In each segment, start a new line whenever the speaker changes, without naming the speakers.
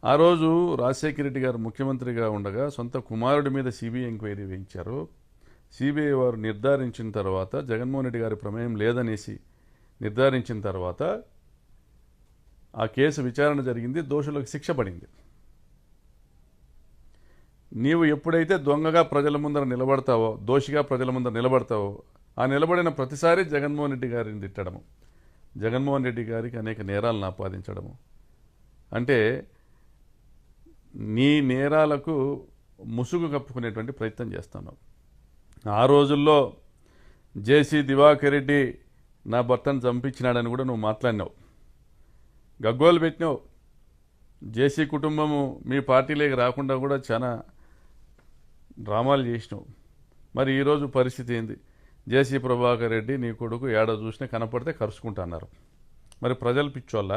ఆ రోజు రాజశేఖర రెడ్డి గారు ముఖ్యమంత్రిగా ఉండగా సొంత కుమారుడి మీద సిబిఐ ఎంక్వైరీ వేయించారు. సిబిఐ వారు నిర్ధారించిన తర్వాత జగన్మోహన్ రెడ్డి గారి ప్రమేయం లేదనేసి నిర్ధారించిన తర్వాత ఆ కేసు విచారణ జరిగింది. దోషులకు శిక్ష పడింది. నీవు ఎప్పుడైతే దొంగగా ప్రజల ముందర నిలబడతావో, దోషిగా ప్రజల ముందర నిలబడతావో, ఆ నిలబడిన ప్రతిసారి జగన్మోహన్ రెడ్డి గారిని తిట్టడము, జగన్మోహన్ రెడ్డి గారికి అనేక నేరాలను ఆపాదించడము, అంటే నీ నేరాలకు ముసుగు కప్పుకునేటువంటి ప్రయత్నం చేస్తున్నావు. ఆ రోజుల్లో జేసీ దివాకర్ రెడ్డి నా భర్తను చంపించినాడని కూడా నువ్వు మాట్లాడినావు, గగ్గోలు పెట్టినావు. జేసీ కుటుంబము మీ పార్టీలోకి రాకుండా కూడా చాలా డ్రామాలు చేసినావు. మరి ఈరోజు పరిస్థితి ఏంది? జేసీ ప్రభాకర్ రెడ్డి నీ కొడుకు ఏడో చూసినా కనపడితే కరుచుకుంటున్నారు. మరి ప్రజలు పిచ్చోళ్ళ?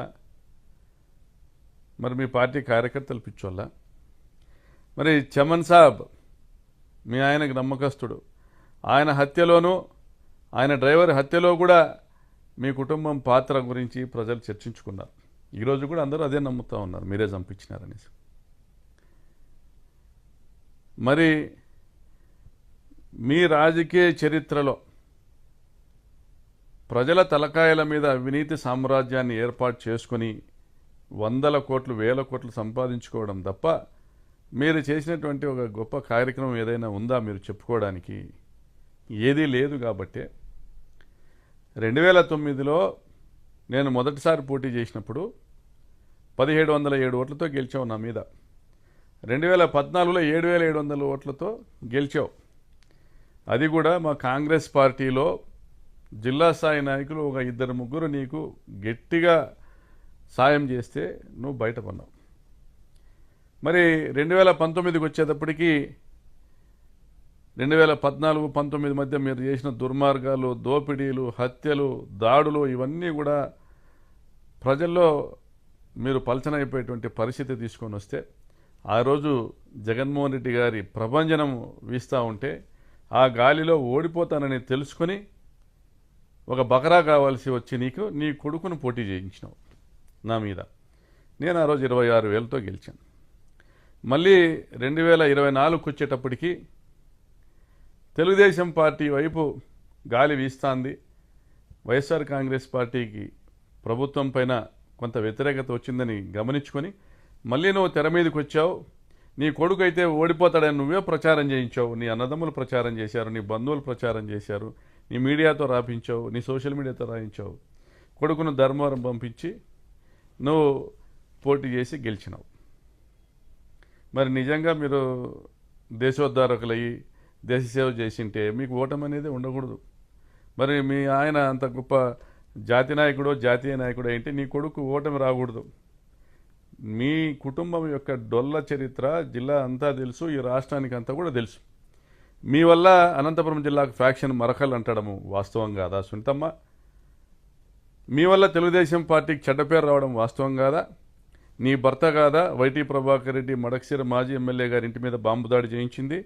మరి మీ పార్టీ కార్యకర్తలు పిచ్చోళ్ళ? మరి చమన్ సాబ్ మీ ఆయనకు నమ్మకస్తుడు, ఆయన హత్యలోనూ ఆయన డ్రైవర్ హత్యలో కూడా మీ కుటుంబం పాత్ర గురించి ప్రజలు చర్చించుకున్నారు. ఈరోజు కూడా అందరూ అదే నమ్ముతూ ఉన్నారు, మీరే చంపించినారనేసి. మరి మీ రాజకీయ చరిత్రలో ప్రజల తలకాయల మీద అవినీతి సామ్రాజ్యాన్ని ఏర్పాటు చేసుకుని వందల కోట్లు వేల కోట్లు సంపాదించుకోవడం తప్ప మీరు చేసినటువంటి ఒక గొప్ప కార్యక్రమం ఏదైనా ఉందా మీరు చెప్పుకోవడానికి? ఏదీ లేదు. కాబట్టి 2009లో నేను మొదటిసారి పోటీ చేసినప్పుడు 1707 ఓట్లతో గెలిచావు నా మీద. 2014లో 7700 ఓట్లతో గెలిచావు. అది కూడా మా కాంగ్రెస్ పార్టీలో జిల్లా స్థాయి నాయకులు ఒక ఇద్దరు ముగ్గురు నీకు గట్టిగా సాయం చేస్తే నువ్వు బయటపడినావు. మరి 2019కి వచ్చేటప్పటికి 2014-19 మధ్య మీరు చేసిన దుర్మార్గాలు, దోపిడీలు, హత్యలు, దాడులు ఇవన్నీ కూడా ప్రజల్లో మీరు పలచనైపోయేటువంటి పరిస్థితి తీసుకొని వస్తే, ఆ రోజు జగన్మోహన్ రెడ్డి గారి ప్రభంజనం వీస్తూ ఉంటే ఆ గాలిలో ఓడిపోతానని తెలుసుకొని ఒక బకరా కావాల్సి వచ్చి నీ కొడుకును పోటీ చేయించినావు నా మీద. నేను ఆ రోజు 26,000తో గెలిచాను. మళ్ళీ 2024కు వచ్చేటప్పటికి తెలుగుదేశం పార్టీ వైపు గాలి వీస్తాంది. వైఎస్ఆర్ కాంగ్రెస్ పార్టీకి ప్రభుత్వం పైన కొంత వ్యతిరేకత వచ్చిందని గమనించుకొని మళ్ళీ నువ్వు తెర మీదకి వచ్చావు. నీ కొడుకు అయితే ఓడిపోతాడని నువ్వే ప్రచారం చేయించావు. నీ అన్నదమ్ములు ప్రచారం చేశారు, నీ బంధువులు ప్రచారం చేశారు, నీ మీడియాతో రాపించావు, నీ సోషల్ మీడియాతో రాయించావు. కొడుకును ధర్మవరం పంపించి నువ్వు పోటీ చేసి గెలిచినావు. మరి నిజంగా మీరు దేశోద్ధారకులయ్యి దేశ సేవ చేసింటే మీకు ఓటమి అనేది ఉండకూడదు. మరి మీ ఆయన అంత గొప్ప జాతి నాయకుడో జాతీయ నాయకుడో ఏంటి, నీ కొడుకు ఓటమి రాకూడదు. మీ కుటుంబం యొక్క డొల్ల చరిత్ర జిల్లా అంతా తెలుసు, ఈ రాష్ట్రానికి అంతా కూడా తెలుసు. మీ వల్ల అనంతపురం జిల్లాకు ఫ్యాక్షన్ మరకలు అంటడము వాస్తవం కాదా సునీతమ్మ? మీ వల్ల తెలుగుదేశం పార్టీకి చెడ్డ పేరు రావడం వాస్తవం కాదా? నీ భర్త కాదా వైటీ ప్రభాకర్ రెడ్డి మడకశిర మాజీ ఎమ్మెల్యే గారి ఇంటి మీద బాంబు దాడి చేయించింది?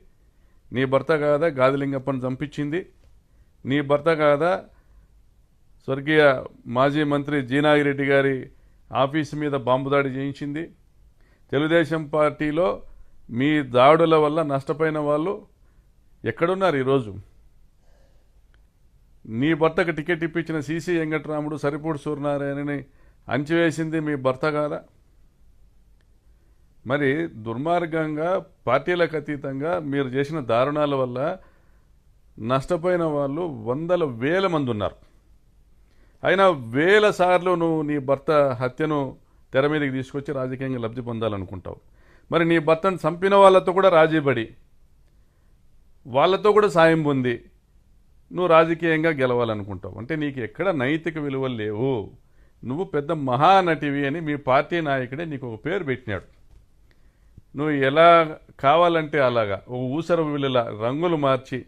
నీ భర్త కాదా గాదిలింగప్పను చంపించింది? నీ భర్త కాదా స్వర్గీయ మాజీ మంత్రి జీనాగిరెడ్డి గారి ఆఫీసు మీద బాంబు దాడి చేయించింది? తెలుగుదేశం పార్టీలో మీ దాడుల వల్ల నష్టపోయిన వాళ్ళు ఎక్కడున్నారు ఈరోజు? నీ భర్తకు టికెట్ ఇప్పించిన సిసి వెంకటరాముడు, సరిపూడి సూర్యనారాయణని అంచివేసింది మీ భర్త కాదా? మరి దుర్మార్గంగా పార్టీలకు అతీతంగా మీరు చేసిన దారుణాల వల్ల నష్టపోయిన వాళ్ళు వందల వేల మంది ఉన్నారు. అయినా వేల సార్లు నువ్వు నీ భర్త హత్యను తెర మీదకి తీసుకొచ్చి రాజకీయంగా లబ్ధి పొందాలనుకుంటావు. మరి నీ భర్తను చంపిన వాళ్ళతో కూడా రాజీపడి వాళ్ళతో కూడా సాయం పొంది నువ్వు రాజకీయంగా గెలవాలనుకుంటావు. అంటే నీకు ఎక్కడ నైతిక విలువలు లేవు. నువ్వు పెద్ద మహానటివి అని మీ పార్టీ నాయకుడే నీకు ఒక పేరు పెట్టినాడు. నువ్వు ఎలా కావాలంటే అలాగా ఒక ఊసర విలుల రంగులు మార్చి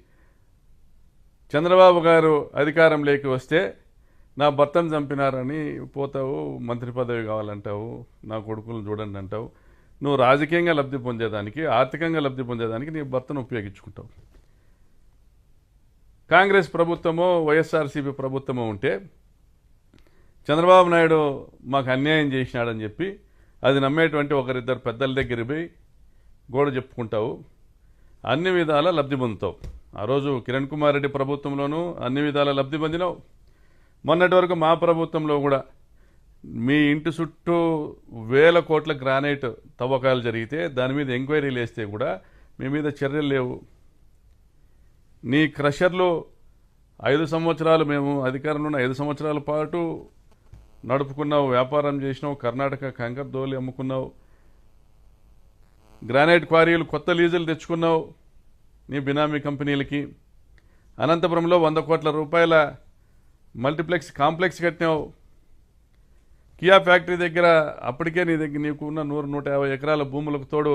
చంద్రబాబు గారు అధికారంలోకి వస్తే నా భర్తను చంపినారని పోతావు, మంత్రి పదవి కావాలంటావు, నా కొడుకులను చూడండి అంటావు. నువ్వు రాజకీయంగా లబ్ధి పొందేదానికి, ఆర్థికంగా లబ్ధి పొందేదానికి నీ భర్తను ఉపయోగించుకుంటావు. కాంగ్రెస్ ప్రభుత్వమో వైఎస్ఆర్సీపీ ప్రభుత్వమో ఉంటే చంద్రబాబు నాయుడు మాకు అన్యాయం చేసినాడని చెప్పి అది నమ్మేటువంటి ఒకరిద్దరు పెద్దల దగ్గర పోయి గోడ చెప్పుకుంటావు, అన్ని విధాల లబ్ధి పొందుతావు. ఆ రోజు కిరణ్ కుమార్ రెడ్డి ప్రభుత్వంలోనూ అన్ని విధాల లబ్ధి పొందినావు. మొన్నటి వరకు మా ప్రభుత్వంలో కూడా మీ ఇంటి చుట్టూ 1000 కోట్ల గ్రానైట్ తవ్వకాలు జరిగితే దాని మీద ఎంక్వైరీలు వేస్తే కూడా మీ మీద చర్యలు లేవు. నీ క్రషర్లు 5 సంవత్సరాలు మేము అధికారంలో ఉన్న 5 సంవత్సరాల పాటు నడుపుకున్నావు, వ్యాపారం చేసినావు, కర్ణాటక కంకర్ దోలి అమ్ముకున్నావు, గ్రానైట్ క్వారీలు కొత్త లీజులు తెచ్చుకున్నావు నీ బినామీ కంపెనీలకి. అనంతపురంలో 100 కోట్ల రూపాయల మల్టీప్లెక్స్ కాంప్లెక్స్ కట్టినావు. కియా ఫ్యాక్టరీ దగ్గర అప్పటికే నీకు ఉన్న 100-150 ఎకరాల భూములకు తోడు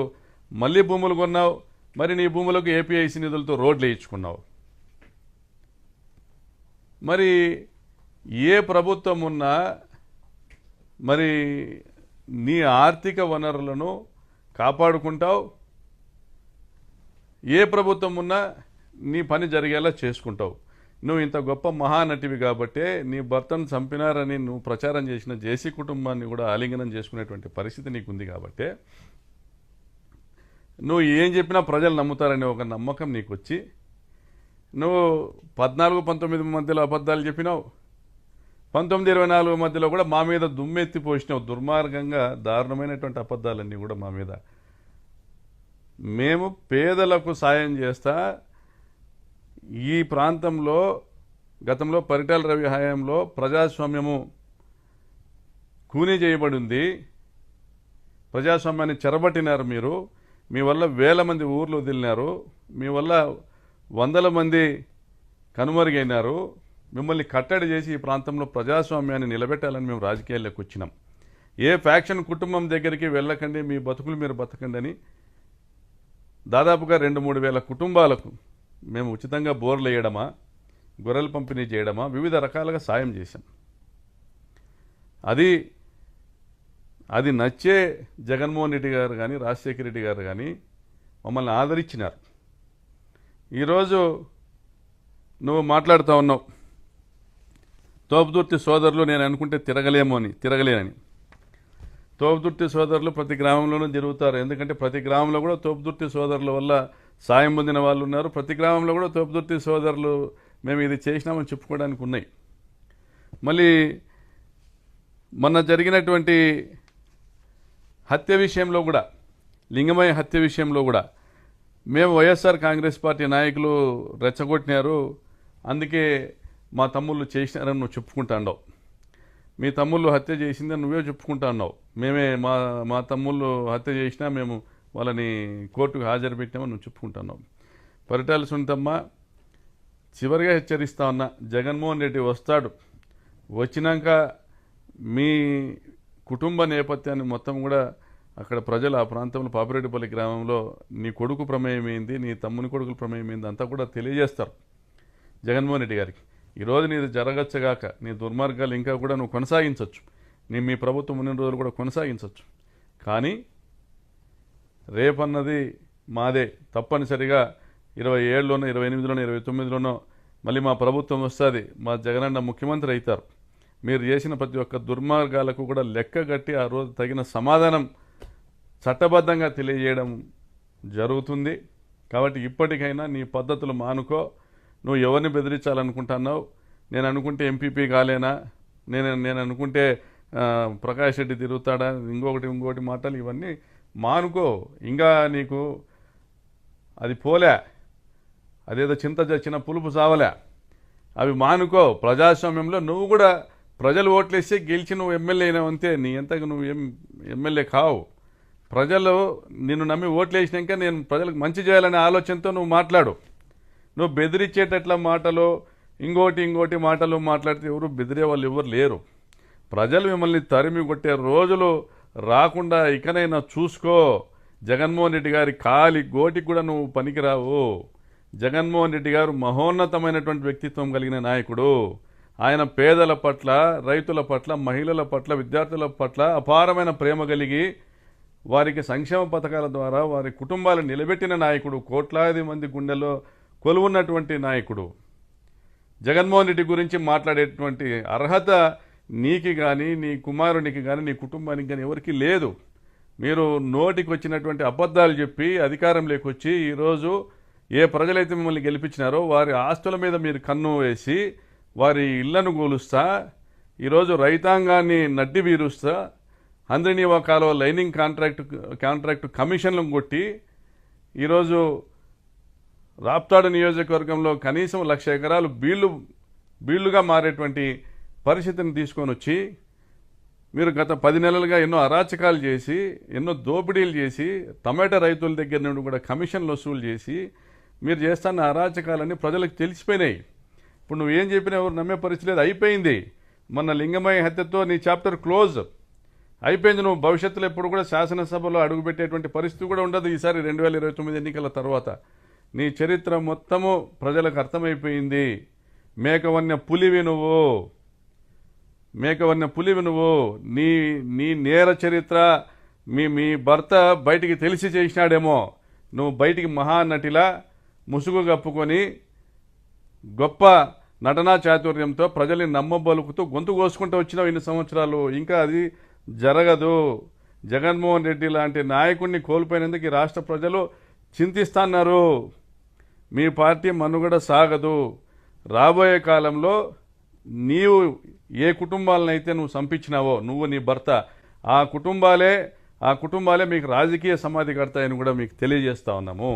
మళ్ళీ భూములు కొన్నావు. మరి నీ భూములకు ఏపీఐసి నిధులతో రోడ్లు వేయించుకున్నావు. మరి ఏ ప్రభుత్వం ఉన్నా మరి నీ ఆర్థిక వనరులను కాపాడుకుంటావు, ఏ ప్రభుత్వం ఉన్నా నీ పని జరిగేలా చేసుకుంటావు. నువ్వు ఇంత గొప్ప మహానటివి కాబట్టే నీ భర్తను చంపినారని నువ్వు ప్రచారం చేసిన జేసీ కుటుంబాన్ని కూడా ఆలింగనం చేసుకునేటువంటి పరిస్థితి నీకుంది కాబట్టే నువ్వు ఏం చెప్పినా ప్రజలు నమ్ముతారనే ఒక నమ్మకం నీకు వచ్చి నువ్వు 14-19 మధ్యలో అబద్ధాలు చెప్పినావు. 19-24 మధ్యలో కూడా మా మీద దుమ్మెత్తి పోసినావు. దుర్మార్గంగా దారుణమైనటువంటి అబద్ధాలన్నీ కూడా మా మీద. మేము పేదలకు సాయం చేస్తా, ఈ ప్రాంతంలో గతంలో పరిటాల రవి హయాంలో ప్రజాస్వామ్యము కూనీ చేయబడింది, ప్రజాస్వామ్యాన్ని చెరబట్టినారు మీరు. మీ వల్ల 1000 మంది ఊర్లు వదిలినారు, మీ వల్ల 100 మంది కనుమరుగైనారు. మిమ్మల్ని కట్టడి చేసి ఈ ప్రాంతంలో ప్రజాస్వామ్యాన్ని నిలబెట్టాలని మేము రాజకీయాల్లోకి వచ్చినాం. ఏ ఫ్యాక్షన్ కుటుంబం దగ్గరికి వెళ్ళకండి, మీ బతుకులు మీరు బతకండి అని దాదాపుగా 2-3 వేల కుటుంబాలకు మేము ఉచితంగా బోర్లు వేయడమా, గొర్రెలు పంపిణీ చేయడమా, వివిధ రకాలుగా సాయం చేశాం. అది నచ్చే జగన్మోహన్ రెడ్డి గారు కానీ రాజశేఖర రెడ్డి గారు కానీ మమ్మల్ని ఆదరించినారు. ఈరోజు నువ్వు మాట్లాడుతూ ఉన్నావు తోపుదుర్తి సోదరులు నేను అనుకుంటే తిరగలేనని. తోపుదుర్తి సోదరులు ప్రతి గ్రామంలోనూ తిరుగుతారు. ఎందుకంటే ప్రతి గ్రామంలో కూడా తోపుదుర్తి సోదరుల వల్ల సాయం పొందిన వాళ్ళు ఉన్నారు. ప్రతి గ్రామంలో కూడా తోపుదుర్తి సోదరులు మేము ఇది చేసినామని చెప్పుకోవడానికి ఉన్నాయి. మళ్ళీ మొన్న జరిగినటువంటి హత్య విషయంలో కూడా, లింగమయ్య హత్య విషయంలో కూడా మేము వైఎస్ఆర్ కాంగ్రెస్ పార్టీ నాయకులు రెచ్చగొట్టినారు, అందుకే మా తమ్ముళ్ళు చేసినారని నువ్వు చెప్పుకుంటాండావు. మీ తమ్ముళ్ళు హత్య చేసిందని నువ్వే చెప్పుకుంటా అన్నావు. మేమే మా తమ్ముళ్ళు హత్య చేసినా మేము వాళ్ళని కోర్టుకు హాజరు పెట్టామని నువ్వు చెప్పుకుంటున్నావు. పరిటాల సునీతమ్మ, చివరిగా హెచ్చరిస్తా ఉన్నా, జగన్మోహన్ రెడ్డి వస్తాడు, వచ్చినాక మీ కుటుంబ నేపథ్యాన్ని మొత్తం కూడా అక్కడ ప్రజలు ఆ ప్రాంతంలో పాపిరెడ్డిపల్లి గ్రామంలో నీ కొడుకు ప్రమేయమైంది, నీ తమ్ముని కొడుకుల ప్రమేయమైంది అంతా కూడా తెలియజేస్తారు జగన్మోహన్ రెడ్డి గారికి. ఈరోజు నీది జరగచ్చగాక నీ దుర్మార్గాలు ఇంకా కూడా నువ్వు కొనసాగించవచ్చు, మీ ప్రభుత్వం ఉన్న రోజులు కూడా కొనసాగించవచ్చు. కానీ రేపన్నది మాదే. తప్పనిసరిగా 27లోనో 28లోనో 29లోనో మళ్ళీ మా ప్రభుత్వం వస్తుంది, మా జగనన్న ముఖ్యమంత్రి అవుతారు. మీరు చేసిన ప్రతి ఒక్క దుర్మార్గాలకు కూడా లెక్కగట్టి ఆ రోజు తగిన సమాధానం చట్టబద్ధంగా తెలియజేయడం జరుగుతుంది. కాబట్టి ఇప్పటికైనా నీ పద్ధతులు మానుకో. నువ్వు ఎవరిని బెదిరించాలనుకుంటున్నావు? నేను అనుకుంటే ఎంపీపీ కాలేనా, నేను అనుకుంటే ప్రకాష్ రెడ్డి తిరుగుతాడా, ఇంకొకటి మాటలు ఇవన్నీ మానుకో. ఇంకా నీకు అది పోలే, అదేదో చింత చచ్చిన పులుపు సావలే, అవి మానుకో. ప్రజాస్వామ్యంలో నువ్వు కూడా ప్రజలు ఓట్లేస్తే గెలిచి నువ్వు ఎమ్మెల్యే అయినావు అంతే. నీ ఎంతగా నువ్వు ఎమ్మెల్యే కావు. ప్రజలు నిన్ను నమ్మి ఓట్లేసినాక నేను ప్రజలకు మంచి చేయాలనే ఆలోచనతో నువ్వు మాట్లాడు. నువ్వు బెదిరించేటట్ల మాటలు ఇంకోటి మాటలు మాట్లాడితే ఎవరు బెదిరే వాళ్ళు ఎవరు లేరు. ప్రజలు మిమ్మల్ని తరిమి కొట్టే రోజులు రాకుండా ఇకనైనా చూసుకో. జగన్మోహన్ రెడ్డి గారి కాలి గోటికి కూడా నువ్వు పనికిరావు. జగన్మోహన్ రెడ్డి గారు మహోన్నతమైనటువంటి వ్యక్తిత్వం కలిగిన నాయకుడు. ఆయన పేదల పట్ల, రైతుల పట్ల, మహిళల పట్ల, విద్యార్థుల పట్ల అపారమైన ప్రేమ కలిగి వారికి సంక్షేమ పథకాల ద్వారా వారి కుటుంబాలను నిలబెట్టిన నాయకుడు. కోట్లాది మంది గుండెల్లో కొలువున్నటువంటి నాయకుడు. జగన్మోహన్ రెడ్డి గురించి మాట్లాడేటువంటి అర్హత నీకు కానీ, నీ కుమారునికి కానీ, నీ కుటుంబానికి కానీ ఎవరికి లేదు. మీరు నోటికి వచ్చినటువంటి అబద్ధాలు చెప్పి అధికారంలోకి వచ్చి ఈరోజు ఏ ప్రజలైతే మిమ్మల్ని గెలిపించినారో వారి ఆస్తుల మీద మీరు కన్ను వేసి వారి ఇళ్లను కూలుస్తా ఈరోజు రైతాంగాన్ని నడ్డి వీరుస్తా హంద్రినీవా కాలువ లైనింగ్ కాంట్రాక్టు కమిషన్లను కొట్టి ఈరోజు రాప్తాడు నియోజకవర్గంలో కనీసం 1,00,000 ఎకరాలు బీళ్లుగా మారేటువంటి పరిస్థితిని తీసుకొని వచ్చి మీరు గత 10 నెలలుగా ఎన్నో అరాచకాలు చేసి ఎన్నో దోపిడీలు చేసి టమాటా రైతుల దగ్గర నుండి కూడా కమిషన్లు వసూలు చేసి మీరు చేస్తున్న అరాచకాలన్నీ ప్రజలకు తెలిసిపోయినాయి. ఇప్పుడు నువ్వేం చెప్పినా ఎవరు నమ్మే పరిస్థితి లేదు, అయిపోయింది. మొన్న లింగమయ్య హత్యతో నీ చాప్టర్ క్లోజ్ అయిపోయింది. నువ్వు భవిష్యత్తులో ఎప్పుడు కూడా శాసనసభలో అడుగుపెట్టేటువంటి పరిస్థితి కూడా ఉండదు ఈసారి 2029 ఎన్నికల తర్వాత. నీ చరిత్ర మొత్తము ప్రజలకు అర్థమైపోయింది. మేకవన్య పులివి నువ్వు, మేకవన్య పులివి నువ్వు. నీ నేర చరిత్ర మీ భర్త బయటికి తెలిసి చేసినాడేమో, నువ్వు బయటికి మహానటిలా ముసుగు కప్పుకొని గొప్ప నటనా చాతుర్యంతో ప్రజల్ని నమ్మబలుకుతూ గొంతు కోసుకుంటూ వచ్చినావు ఇన్ని సంవత్సరాలు. ఇంకా అది జరగదు. జగన్మోహన్ రెడ్డి లాంటి నాయకుడిని కోల్పోయినందుకు ఈ రాష్ట్ర ప్రజలు చింతిస్తున్నారు. మీ పార్టీ మనుగడ సాగదు. రాబోయే కాలంలో నీవు ఏ కుటుంబాలనైతే నువ్వు సంపించినావో, నువ్వు నీ భర్త, ఆ కుటుంబాలే మీకు రాజకీయ సమాధి కడతాయని కూడా మీకు తెలియజేస్తా ఉన్నాము.